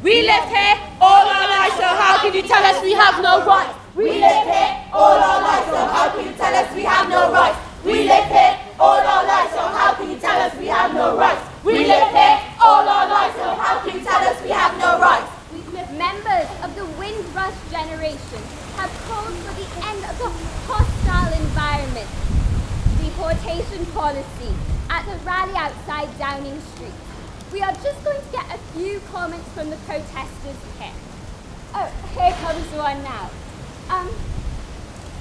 We live here all our lives, so how can you tell us we have no rights? We live here all our lives, so how can you tell us we have no rights? We live here all our lives, so how can you tell us we have no rights? We live here all our lives, so how can you tell us we have no rights? Members of the Windrush generation have called for the end of the hostile environment, deportation policy at the rally outside Downing Street. We are just going to get a few comments from the protesters here. Oh, here comes one now.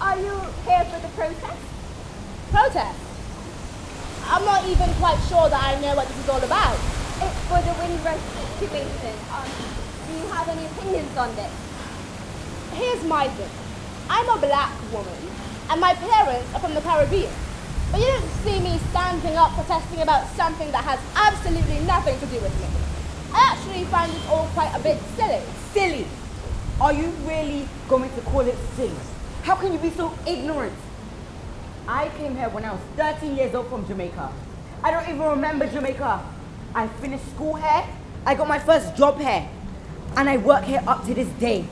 Are you here for the protest? Protest? I'm not even quite sure that I know what this is all about. It's for the Windrush situation. Do you have any opinions on this? Here's my thing. I'm a black woman, and my parents are from the Caribbean. But you don't see me standing up protesting about something that has absolutely nothing to do with me. I actually find this all quite a bit silly. Silly? Are you really going to call it silly? How can you be so ignorant? I came here when I was 13 years old from Jamaica. I don't even remember Jamaica. I finished school here. I got my first job here. And I work here up to this day.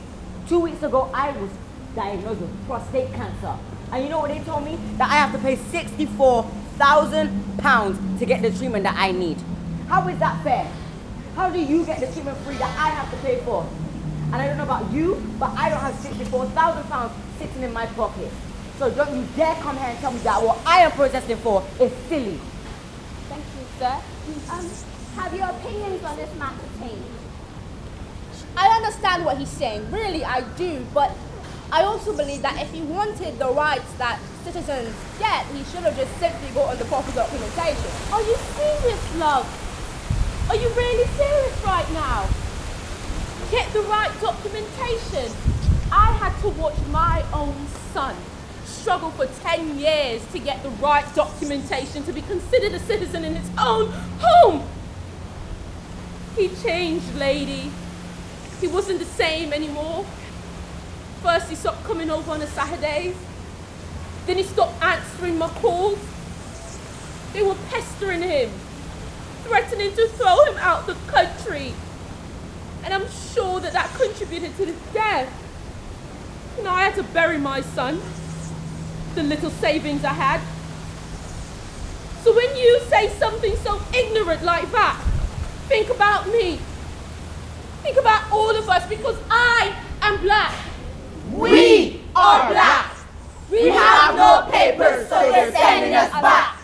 2 weeks ago, I was diagnosed with prostate cancer. And you know what they told me? That I have to pay £64,000 to get the treatment that I need. How is that fair? How do you get the treatment free that I have to pay for? And I don't know about you, but I don't have £64,000 sitting in my pocket. So don't you dare come here and tell me that what I am protesting for is silly. Thank you, sir. Have your opinions on this matter changed? I understand what he's saying, really I do, but I also believe that if he wanted the rights that citizens get, he should have just simply gotten the proper documentation. Are you serious, love? Are you really serious right now? Get the right documentation. I had to watch my own son struggle for 10 years to get the right documentation to be considered a citizen in his own home. He changed, lady. He wasn't the same anymore. First he stopped coming over on the Saturdays. Then he stopped answering my calls. They were pestering him, threatening to throw him out the country. And I'm sure that that contributed to his death. You know, I had to bury my son, the little savings I had. So when you say something so ignorant like that, think about me. Think about all of us, because I am black. We are black. We have no papers, so they're sending us back.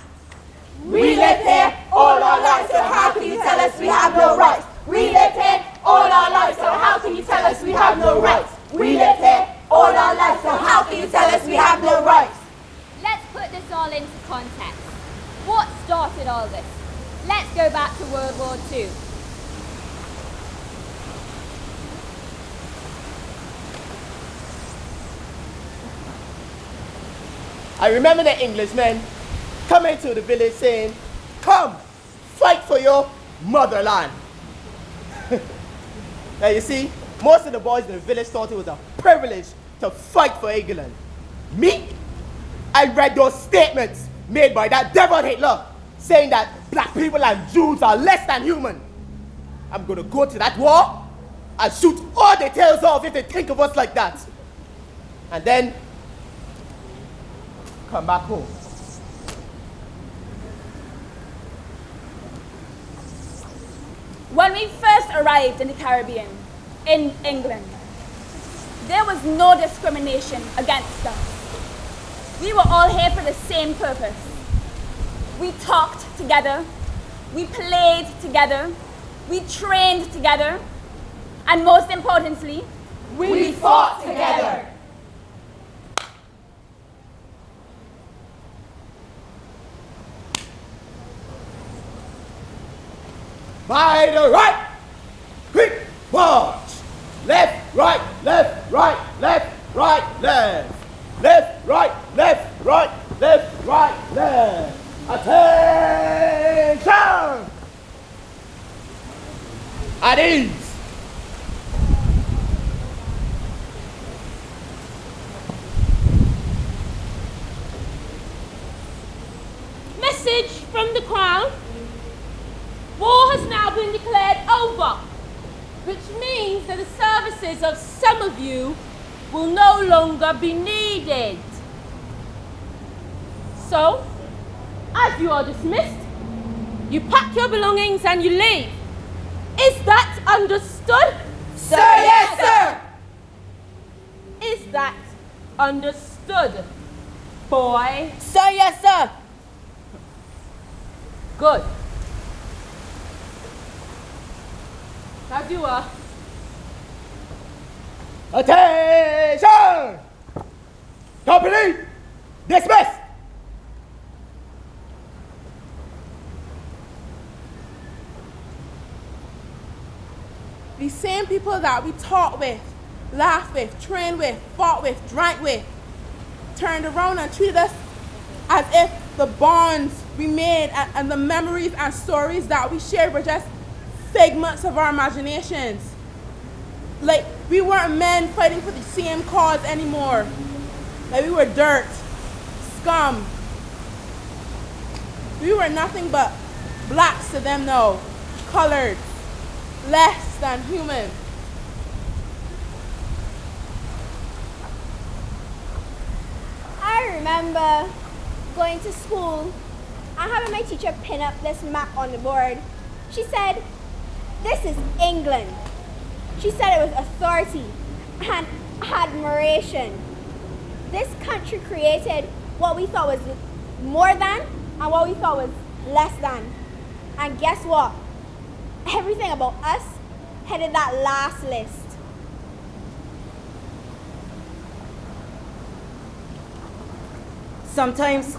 We live here all our lives, so how can you tell us we have no rights? We live here all our lives, so how can you tell us we have no rights? We live here all our lives, so how can you tell us we have no rights? Let's put this all into context. What started all this? Let's go back to World War II. I remember the Englishmen coming to the village saying, "Come, fight for your motherland." Now you see, most of the boys in the village thought it was a privilege to fight for England. Me? I read those statements made by that devil Hitler saying that black people and Jews are less than human. I'm gonna go to that war and shoot all the tails off if they think of us like that. And then come back home. When we first arrived in the Caribbean, in England, there was no discrimination against us. We were all here for the same purpose. We talked together, we played together, we trained together, and most importantly, we fought together. By the right, quick march. Left, right, left, right, left, right, left. Left, right, left, right, left, right, left. Attention! At ease. Message from the Crown. War has now been declared over, which means means that the services of some of you will no longer be needed. So, as you are dismissed, you pack your belongings and you leave. Is that understood? Sir, yes, sir. Is that understood, boy? Sir, yes, sir. Good. As you are. Attention! Company, dismissed! The same people that we talked with, laughed with, trained with, fought with, drank with, turned around and treated us as if the bonds we made and the memories and stories that we shared were just figments of our imaginations. Like we weren't men fighting for the same cause anymore. Like we were dirt, scum. We were nothing but blacks to them now, colored, less than human. I remember going to school and having my teacher pin up this map on the board. She said, "This is England." She said it was authority and admiration. This country created what we thought was more than and what we thought was less than. And guess what? Everything about us headed that last list. Sometimes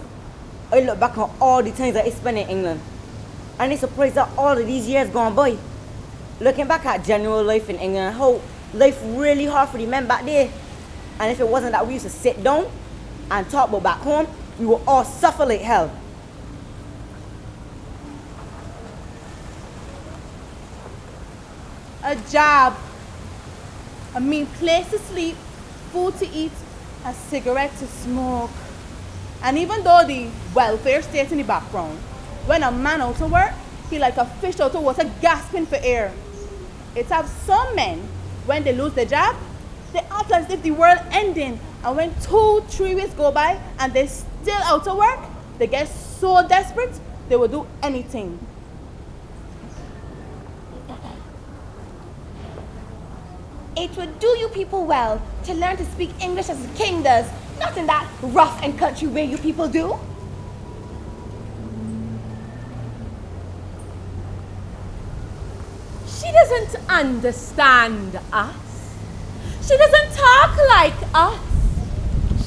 I look back on all the times that I spent in England, and I'm surprised that all of these years gone by. Looking back at general life in England, how life really hard for the men back there. And if it wasn't that we used to sit down and talk about back home, we would all suffer like hell. A job, a mean place to sleep, food to eat, a cigarette to smoke. And even though the welfare stays in the background, when a man out to work, he like a fish out of water gasping for air. It's have some men, when they lose their job, they act as if the world ending. And when 2-3 weeks go by and they're still out of work, they get so desperate, they will do anything. It would do you people well to learn to speak English as the king does, not in that rough and country way you people do. She doesn't understand us. She doesn't talk like us.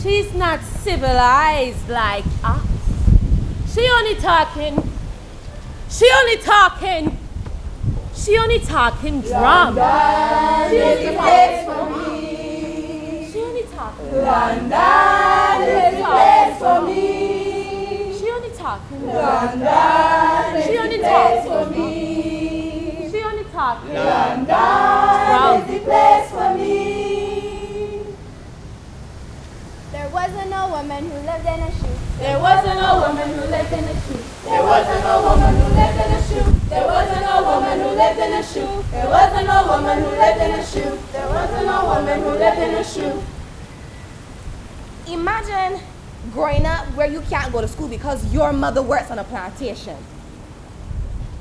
She's not civilized like us. She only talking drum. London is the place for me. She only talking. London is the place for me. She only talking. London She is only the place talking. for me. She only talking. London is the place for me. There wasn't no woman who lived in a shoe. There wasn't a woman who lived in a shoe. There wasn't no woman who lived in a shoe. There wasn't no woman who lived in a shoe. There wasn't no woman who lived in a shoe. There wasn't no woman who lived in a shoe. Imagine growing up where you can't go to school because your mother works on a plantation.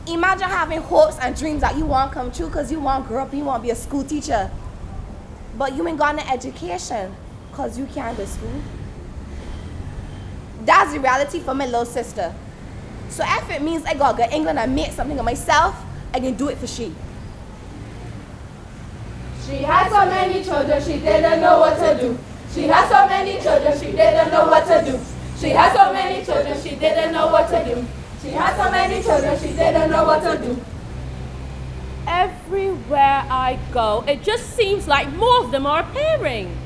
Imagine having hopes and dreams that you want come true because you want to grow up and you want to be a school teacher. But you ain't got no education because you can't go to school. That's the reality for my little sister. So if it means I gotta go to England and make something of myself, I can do it for she. She had so many children, she didn't know what to do. She had so many children, she didn't know what to do. She had so many children, she didn't know what to do. She had so many children, she didn't know what to do. Everywhere I go, it just seems like more of them are appearing.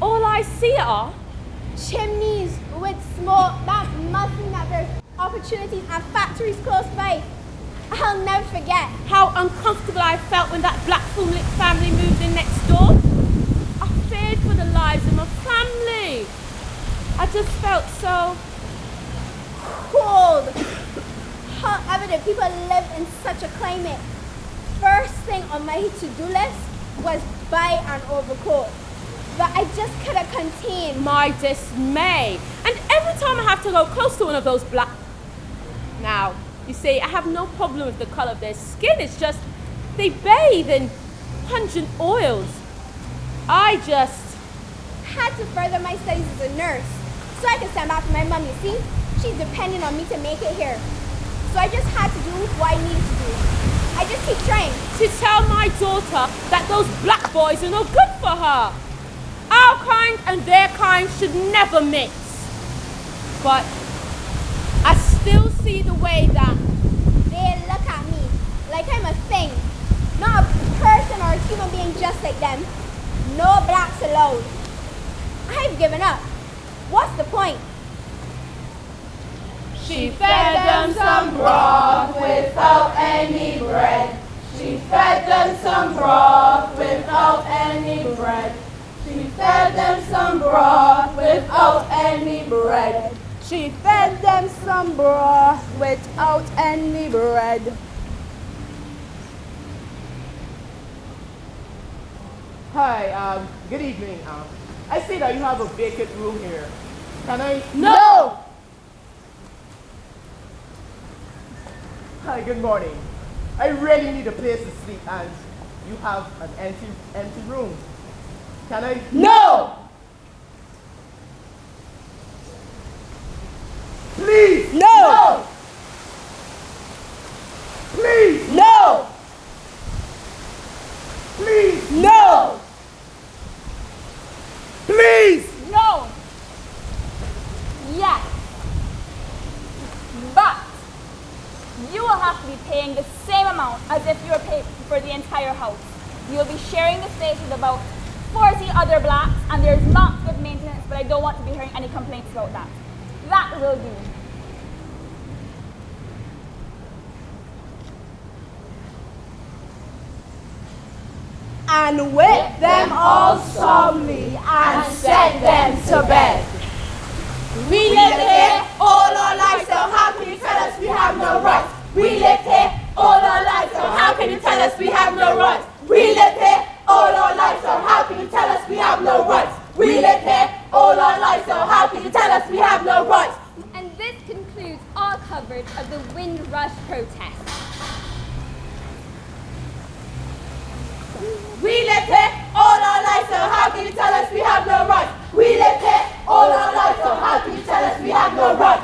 All I see are Chimneys with smoke that must mean that there's opportunities and factories close by. I'll never forget how uncomfortable I felt when that black family moved in next door. I feared for the lives of my family. I just felt so cold. How evident people live in such a climate. First thing on my to-do list was by an overcoat. But I just couldn't contain My dismay. And every time I have to go close to one of those black... Now, you see, I have no problem with the color of their skin. It's just they bathe in pungent oils. I just... had to further my studies as a nurse so I could stand back for my mom, you see? She's depending on me to make it here. So I just had to do what I needed to do. I just keep trying. To tell my daughter that those black boys are no good for her. Our kind and their kind should never mix. But I still see the way that They look at me like I'm a thing, not a person or a human being just like them. No blacks allowed. I've given up. What's the point? She fed them some broth without any bread. She fed them some broth without any bread. She fed them some broth without any bread. She fed them some broth without any bread. Hi, good evening. I see that you have a vacant room here. Can I? No! Hi, good morning. I really need a place to sleep and you have an empty room. Can I? No! Please! No! Please! No! Please! No! Please! No. Yes. But you will have to be paying the same amount as if you were paying for the entire house. You will be sharing the space with about 40 other blacks, and there's not good maintenance, but I don't want to be hearing any complaints about that. That will do. And whipped them all softly and sent them to bed. We live here all our lives, so how can you tell us we have no rights? We live here all our lives, so how can you tell us we have no rights? We live here all our lives, so how can you tell us we have no rights? We live here all our lives, so how can you tell us we have no rights? And this concludes all coverage of the Windrush protest. We live here all our lives, so how can you tell us we have no rights? We live here all our lives, so how can you tell us we have no rights?